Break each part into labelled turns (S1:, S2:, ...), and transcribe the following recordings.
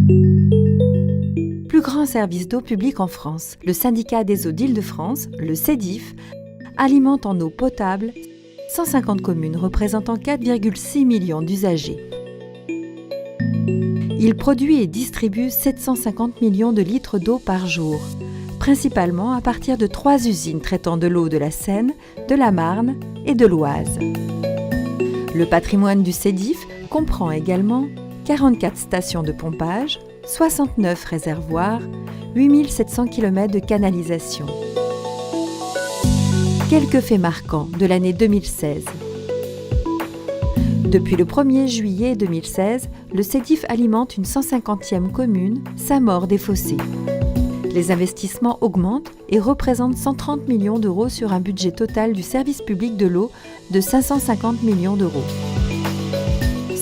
S1: Plus grand service d'eau publique en France, le syndicat des eaux d'Île-de-France, le SEDIF, alimente en eau potable 150 communes représentant 4,6 millions d'usagers. Il produit et distribue 750 millions de litres d'eau par jour, principalement à partir de 3 usines traitant de l'eau de la Seine, de la Marne et de l'Oise. Le patrimoine du SEDIF comprend également 44 stations de pompage, 69 réservoirs, 8700 km de canalisation. Quelques faits marquants de l'année 2016. Depuis le 1er juillet 2016, le SEDIF alimente une 150e commune, Saint-Maur-des-Fossés. Les investissements augmentent et représentent 130 millions d'euros sur un budget total du service public de l'eau de 550 millions d'euros.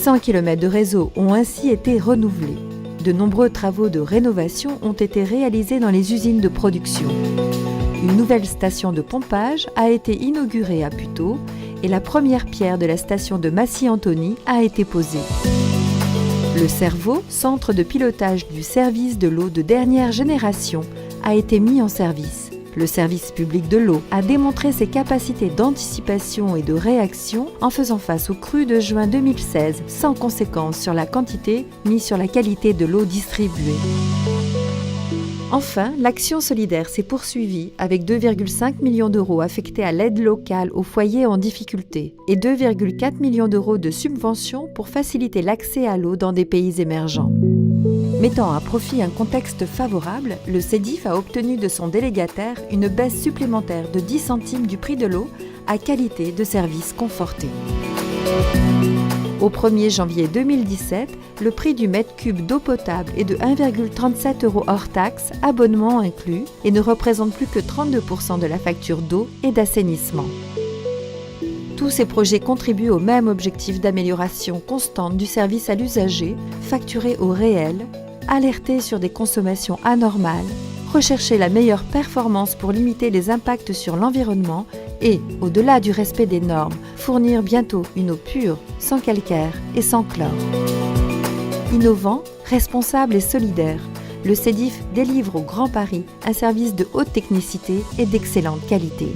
S1: 100 km de réseau ont ainsi été renouvelés. De nombreux travaux de rénovation ont été réalisés dans les usines de production. Une nouvelle station de pompage a été inaugurée à Puteaux et la première pierre de la station de Massy-Antony a été posée. Le CERVO, centre de pilotage du service de l'eau de dernière génération, a été mis en service. Le service public de l'eau a démontré ses capacités d'anticipation et de réaction en faisant face aux crues de juin 2016 sans conséquence sur la quantité ni sur la qualité de l'eau distribuée. Enfin, l'action solidaire s'est poursuivie avec 2,5 millions d'euros affectés à l'aide locale aux foyers en difficulté et 2,4 millions d'euros de subventions pour faciliter l'accès à l'eau dans des pays émergents. Mettant à profit un contexte favorable, le SEDIF a obtenu de son délégataire une baisse supplémentaire de 10 centimes du prix de l'eau à qualité de service conforté. Au 1er janvier 2017, le prix du mètre cube d'eau potable est de 1,37 € hors taxe, abonnement inclus, et ne représente plus que 32% de la facture d'eau et d'assainissement. Tous ces projets contribuent au même objectif d'amélioration constante du service à l'usager, facturé au réel, alerter sur des consommations anormales, rechercher la meilleure performance pour limiter les impacts sur l'environnement et, au-delà du respect des normes, fournir bientôt une eau pure, sans calcaire et sans chlore. Innovant, responsable et solidaire, le SEDIF délivre au Grand Paris un service de haute technicité et d'excellente qualité.